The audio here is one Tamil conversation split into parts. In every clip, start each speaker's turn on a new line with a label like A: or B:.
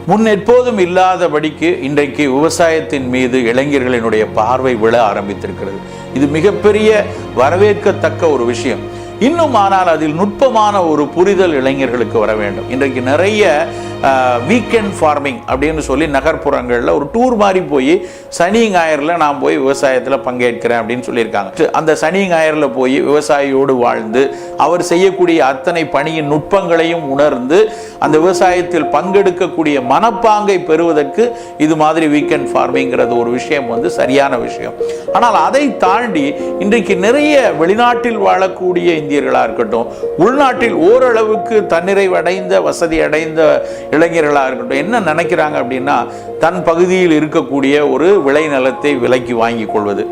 A: முன் எப்போதும் இல்லாதபடிக்கு இன்றைக்கு விவசாயத்தின் மீது இளைஞர்களினுடைய பார்வை விழ ஆரம்பித்திருக்கிறது. இது மிகப்பெரிய வரவேற்கத்தக்க ஒரு விஷயம். இன்னும் ஆனால் அதில் நுட்பமான ஒரு புரிதல் இளைஞர்களுக்கு வர வேண்டும். இன்றைக்கு நிறைய வீக்கெண்ட் ஃபார்மிங் அப்படின்னு சொல்லி நகர்ப்புறங்களில் ஒரு டூர் மாதிரி போய் சனி ஞாயிறில் நான் போய் விவசாயத்தில் பங்கேற்கிறேன் அப்படின்னு சொல்லியிருக்காங்க. அந்த சனி ஞாயிறில் போய் விவசாயியோடு வாழ்ந்து அவர் செய்யக்கூடிய அத்தனை பணியின் நுட்பங்களையும் உணர்ந்து அந்த விவசாயத்தில் பங்கெடுக்கக்கூடிய மனப்பாங்கை பெறுவதற்கு இது மாதிரி வீக்கெண்ட் ஃபார்மிங்கிறது ஒரு விஷயம் சரியான விஷயம். ஆனால் அதை தாண்டி இன்றைக்கு நிறைய வெளிநாட்டில் வாழக்கூடிய இந்தியர்களாக இருக்கட்டும், உள்நாட்டில் ஓரளவுக்கு தன்னிறைவடைந்த வசதி அடைந்த இளைஞர்களாக இருக்கட்டும், என்ன நினைக்கிறாங்க அப்படின்னா, தன் பகுதியில் இருக்கக்கூடிய ஒரு விளைநிலத்தை விலைக்கு வாங்கி கொள்வது.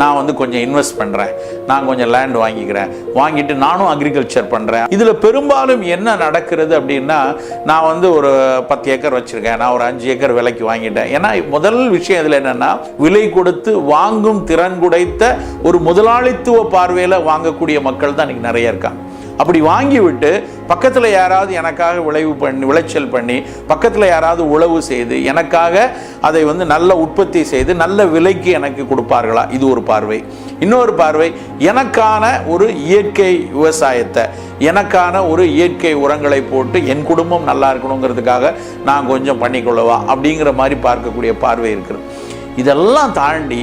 A: நான் கொஞ்சம் இன்வெஸ்ட் பண்ணுறேன், நான் கொஞ்சம் லேண்ட் வாங்கிக்கிறேன், வாங்கிட்டு நானும் அக்ரிகல்ச்சர் பண்ணுறேன். இதில் பெரும்பாலும் என்ன நடக்கிறது அப்படின்னா, நான் ஒரு 10 ஏக்கர் வச்சுருக்கேன், நான் ஒரு 5 ஏக்கர் விலைக்கு வாங்கிட்டேன். ஏன்னா முதல் விஷயம் இதில் என்னென்னா, விலை கொடுத்து வாங்கும் திறன் குடைத்த ஒரு முதலாளித்துவ பார்வையில் வாங்கக்கூடிய மக்கள் தான் இன்றைக்கி நிறைய இருக்காங்க. அப்படி வாங்கிவிட்டு பக்கத்தில் யாராவது எனக்காக விளைச்சல் பண்ணி பக்கத்தில் யாராவது உழவு செய்து எனக்காக அதை நல்ல உற்பத்தி செய்து நல்ல விலைக்கு எனக்கு கொடுப்பார்களா, இது ஒரு பார்வை. இன்னொரு பார்வை, எனக்கான ஒரு இயற்கை விவசாயத்தை, எனக்கான ஒரு இயற்கை உரங்களை போட்டு என் குடும்பம் நல்லா இருக்கணுங்கிறதுக்காக நான் கொஞ்சம் பண்ணிக்கொள்ளவா அப்படிங்கிற மாதிரி பார்க்கக்கூடிய பார்வை இருக்கிறது. இதெல்லாம் தாண்டி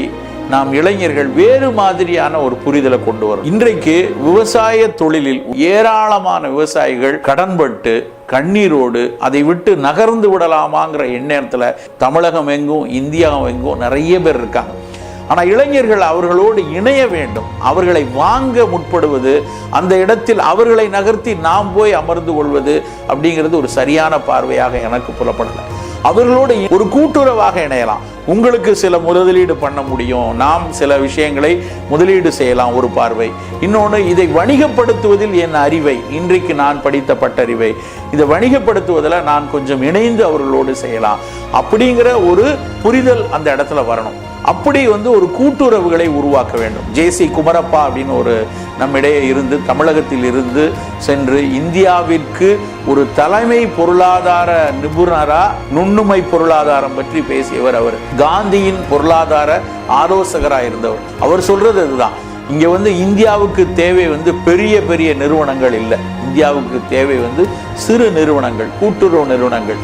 A: நாம் இளைஞர்கள் வேறு மாதிரியான ஒரு புரிதலை கொண்டு வரும். இன்றைக்கு விவசாய தொழிலில் ஏராளமான விவசாயிகள் கடன்பட்டு கண்ணீரோடு அதை விட்டு நகர்ந்து விடலாமாங்கிற எண்ணத்தில் தமிழகம் எங்கும் இந்தியாவும் எங்கும் நிறைய பேர் இருக்காங்க. ஆனால் இளைஞர்கள் அவர்களோடு இணைய வேண்டும். அவர்களை வாங்க முற்படுவது, அந்த இடத்தில் அவர்களை நகர்த்தி நாம் போய் அமர்ந்து கொள்வது அப்படிங்கிறது ஒரு சரியான பார்வையாக எனக்கு புலப்படலை. அவர்களோடு ஒரு கூட்டுறவாக இணையலாம். உங்களுக்கு சில முதலீடு பண்ண முடியும், நாம் சில விஷயங்களை முதலீடு செய்யலாம், ஒரு பார்வை. இன்னொன்று, இதை வணிகப்படுத்துவதில் என் அறிவை, இன்றைக்கு நான் படித்த பட்டறிவை இதை வணிகப்படுத்துவதில் நான் கொஞ்சம் இணைந்து அவர்களோடு செய்யலாம் அப்படிங்கிற ஒரு புரிதல் அந்த இடத்துல வரணும். அப்படி ஒரு கூட்டுறவுகளை உருவாக்க வேண்டும். ஜேசி குமரப்பா அப்படின்னு ஒரு நம்மிடையே இருந்து தமிழகத்தில் இருந்து சென்று இந்தியாவிற்கு ஒரு தலைமை பொருளாதார நிபுணரா நுண்ணுமை பொருளாதாரம் பற்றி பேசியவர். அவர் காந்தியின் பொருளாதார ஆலோசகராக இருந்தவர். அவர் சொல்றது அதுதான். இங்க இந்தியாவுக்கு தேவை பெரிய பெரிய நிறுவனங்கள் இல்லை. இந்தியாவுக்கு தேவை சிறு நிறுவனங்கள், கூட்டுறவு நிறுவனங்கள்,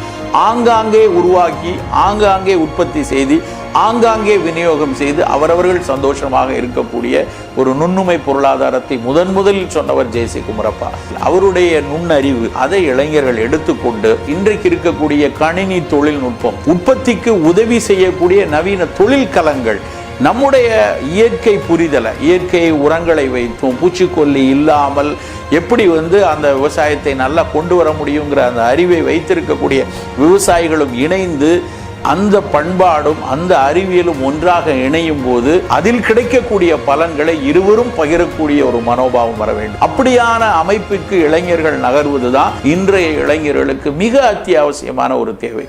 A: ஆங்காங்கே உருவாக்கி ஆங்காங்கே உற்பத்தி செய்து ஆங்காங்கே விநியோகம் செய்து அவரவர்கள் சந்தோஷமாக இருக்கக்கூடிய ஒரு நுண்ணுமை பொருளாதாரத்தை முதலில் சொன்னவர் ஜேசி குமரப்பா. அவருடைய நுண்ணறிவு அதை இளைஞர்கள் எடுத்துக்கொண்டு இன்றைக்கு இருக்கக்கூடிய கணினி தொழில்நுட்பம், உற்பத்திக்கு உதவி செய்யக்கூடிய நவீன தொழிற்கலங்கள், நம்முடைய இயற்கை புரிதலை, இயற்கை உரங்களை வைத்தும் பூச்சிக்கொல்லி இல்லாமல் எப்படி அந்த விவசாயத்தை நல்லா கொண்டு வர முடியுங்கிற அந்த அறிவை வைத்திருக்கக்கூடிய விவசாயிகளும் இணைந்து அந்த பண்பாடும் அந்த அறிவியலும் ஒன்றாக இணையும் போது அதில் கிடைக்கக்கூடிய பலன்களை இருவரும் பகிரக்கூடிய ஒரு மனோபாவம் வர வேண்டும். அப்படியான அமைப்புக்கு இளைஞர்கள் நகர்வதுதான் இன்றைய இளைஞர்களுக்கு மிக அத்தியாவசியமான ஒரு தேவை.